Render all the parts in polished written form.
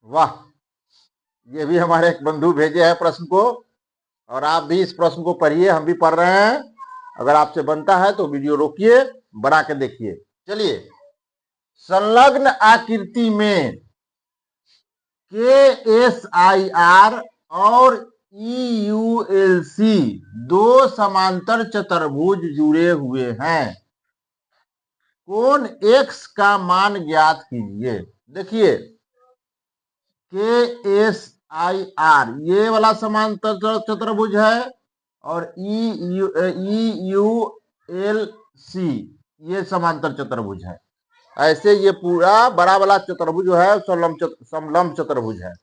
वाह, ये भी हमारे एक बंधु भेजे हैं प्रश्न को, और आप भी इस प्रश्न को पढ़िए, हम भी पढ़ रहे हैं। अगर आपसे बनता है तो वीडियो रोकिए, बना के देखिए। चलिए, संलग्न आकृति में KSIR और EULC दो समांतर चतुर्भुज जुड़े हुए हैं। कोण X का मान ज्ञात कीजिए। देखिए, KSIR ये वाला समांतर चतुर्भुज है, और EULC ये समांतर चतुर्भुज है। ऐसे ये पूरा बड़ा वाला चतुर्भुज जो है समलंब चतुर्भुज है।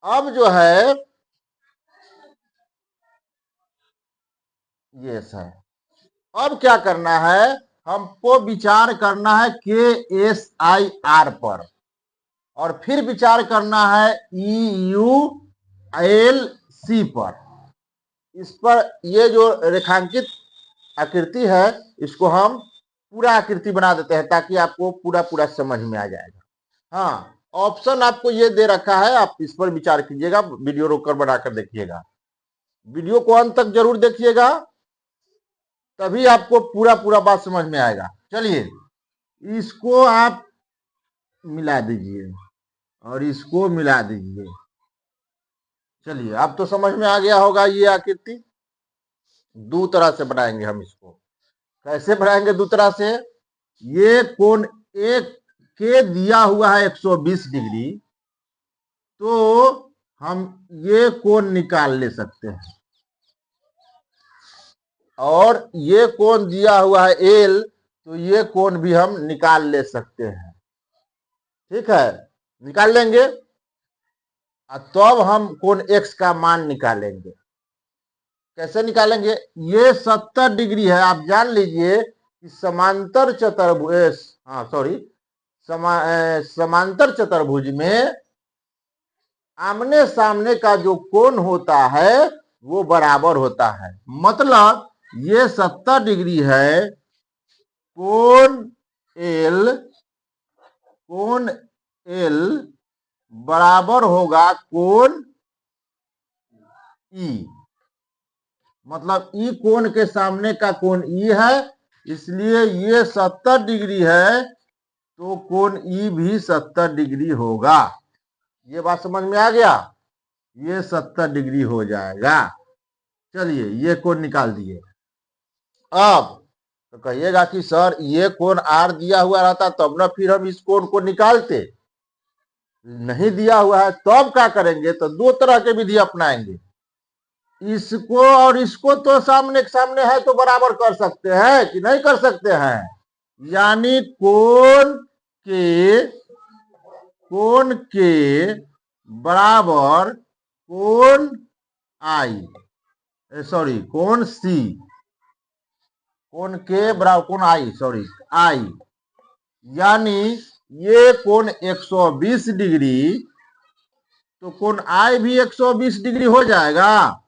अब जो है ये है, अब क्या करना है, हमको विचार करना है KSIR पर, और फिर विचार करना है EULC पर। इस पर ये जो रेखांकित आकृति है, इसको हम पूरा आकृति बना देते हैं ताकि आपको पूरा पूरा समझ में आ जाएगा। हाँ, ऑप्शन आपको ये दे रखा है, आप इस पर विचार कीजिएगा, वीडियो रोककर बनाकर देखिएगा। वीडियो को अंत तक जरूर देखिएगा, तभी आपको पूरा पूरा बात समझ में आएगा। चलिए, इसको आप मिला दीजिए और इसको मिला दीजिए। चलिए, अब तो समझ में आ गया होगा। ये आकृति दो तरह से बनाएंगे हम इसको। कैसे बनाएंगे दो तरह से? ये कोण एक के दिया हुआ है 120 डिग्री, तो हम ये कोण निकाल ले सकते हैं, और ये कोण दिया हुआ है एल, तो ये कोण भी हम निकाल ले सकते हैं। ठीक है, निकाल लेंगे, तब हम कोण एक्स का मान निकालेंगे। कैसे निकालेंगे? ये 70 डिग्री है, आप जान लीजिए कि समांतर चतुर्भुज, समांतर चतुर्भुज में आमने सामने का जो कोण होता है वो बराबर होता है। मतलब ये 70 डिग्री है, कोण एल बराबर होगा कोण ई। मतलब ई कोण के सामने का कोण ई है, इसलिए ये 70 डिग्री है, तो कोण ई भी 70 डिग्री होगा। ये बात समझ में आ गया? ये 70 डिग्री हो जाएगा। चलिए, ये कोण निकाल दिए। अब तो कहिएगा कि सर ये कोण आर दिया हुआ रहता तब ना फिर हम इस कोण को निकालते। नहीं दिया हुआ है तो अब क्या करेंगे? तो दो तरह के विधि अपनाएंगे। इसको और इसको तो सामने सामने है तो बराबर कर सकते हैं कि नहीं कर सकते हैं? यानी कोण के बराबर कोण आई, सॉरी कोण सी, कोण के बराबर कोण आई, सॉरी आई, यानी ये कोण 120 डिग्री, तो कोण आई भी 120 डिग्री हो जाएगा।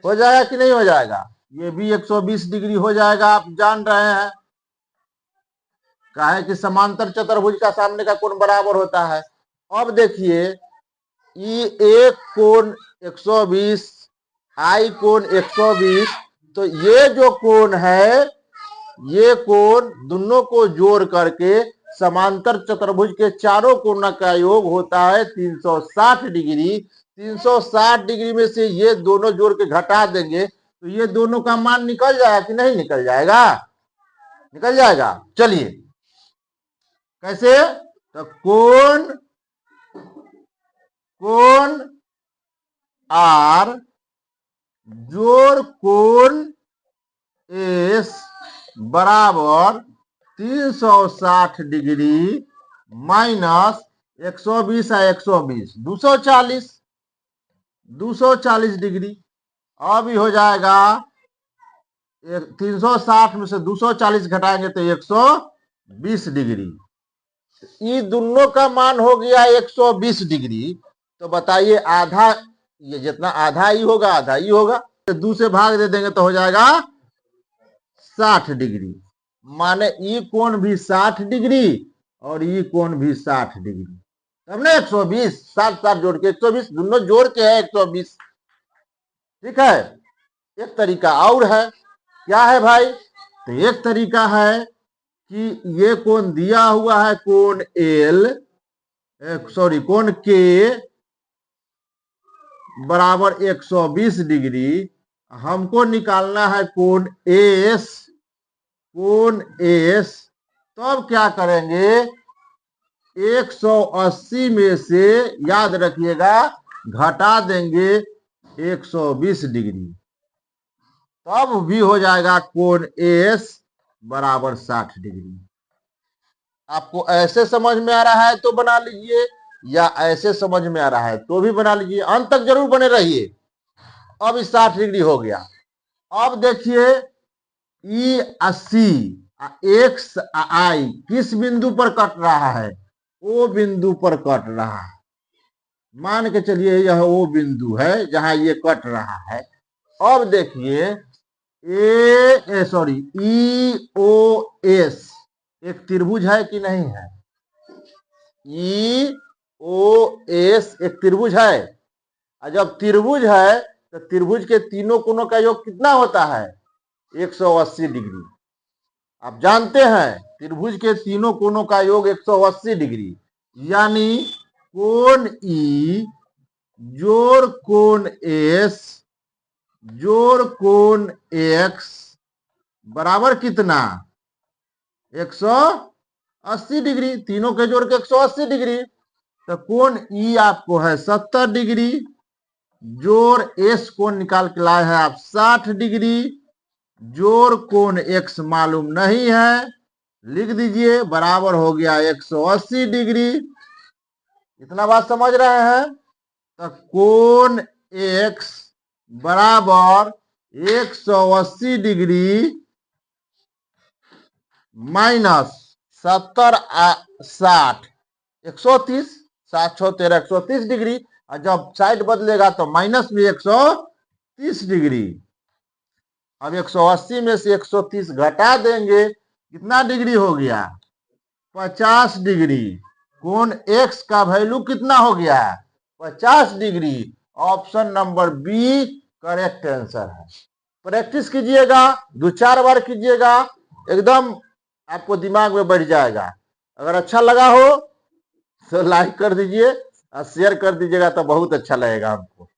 हो जाएगा कि नहीं हो जाएगा? ये भी 120 डिग्री हो जाएगा, आप जान रहे हैं। काहे कि समांतर चतुर्भुज का सामने का कोण बराबर होता है। अब देखिए, ये एक कोण 120, आई कोण 120, तो ये जो कोण है, ये कोण दोनों को जोड़ करके समांतर चतुर्भुज के चारों कोणों का योग होता है 360 डिग्री। 360 डिग्री में से ये दोनों जोड़ के घटा देंगे तो ये दोनों का मान निकल जाएगा कि नहीं निकल जाएगा? निकल जाएगा। चलिए, कैसे? तो कोण आर जोड़ कोण एस बराबर 360 डिग्री माइनस 120 है 120 240 डिग्री। अब ही हो जाएगा 360 में से 240 घटाएंगे तो 120 डिग्री। ये दोनों का मान हो गया 120 डिग्री। तो बताइए, आधा, ये जितना आधा ही होगा आधा ही होगा, तो 2 से भाग दे देंगे तो हो जाएगा 60 डिग्री। माने ई कोण भी 60 डिग्री और ई कोण भी 60 डिग्री, तब ना 120, 60 जोड़ के 120, दोनों जोड़ के है 120। ठीक है, एक तरीका और है, क्या है भाई? तो एक तरीका है कि ये कोण दिया हुआ है, कोण एल, सॉरी कोण के बराबर 120 डिग्री, हमको निकालना है कोण एस, कोण एस। तब क्या करेंगे, 180 में से याद रखिएगा घटा देंगे 120 डिग्री, तब भी हो जाएगा कोण एस बराबर 60 डिग्री। आपको ऐसे समझ में आ रहा है तो बना लीजिए, या ऐसे समझ में आ रहा है तो भी बना लीजिए, अंत तक जरूर बने रहिए। अब 60 डिग्री हो गया। अब देखिए ई 80 एक्स आई किस बिंदु पर कट रहा है? ओ बिंदु पर कट रहा है। मान के चलिए यह वो बिंदु है जहां ये कट रहा है। अब देखिए ई ओ एस एक त्रिभुज है कि नहीं है? ई ओ एस एक त्रिभुज है, और जब त्रिभुज है तो त्रिभुज के तीनों कोणों का योग कितना होता है? 180 डिग्री। आप जानते हैं त्रिभुज के तीनों कोणों का योग 180 डिग्री, यानी कोण ई जोड़ कोण एस जोड़ कोण एक्स बराबर कितना? 180 डिग्री। तीनों के जोड़ के 180 डिग्री। तो कोण ई आपको है 70 डिग्री, जोड़ एस कोण निकाल के लाए हैं आप 60 डिग्री, जोड़ कोण एक्स मालूम नहीं है, लिख दीजिए बराबर हो गया 180 डिग्री। इतना बात समझ रहे हैं? तो कोण एक्स बराबर 180 डिग्री माइनस 70 60 130, 7 6 13 130 डिग्री, और जब साइड बदलेगा तो माइनस भी 130 डिग्री। अब 180 में से 130 घटा देंगे, कितना डिग्री हो गया? 50 डिग्री। कोण एक्स का वैल्यू कितना हो गया? 50 degree. Option number B correct answer है। प्रैक्टिस कीजिएगा, 2-4 बार कीजिएगा, एकदम आपको दिमाग में बैठ जाएगा। अगर अच्छा लगा हो तो लाइक कर दीजिए और शेयर कर दीजिएगा तो बहुत अच्छा लगेगा हमको।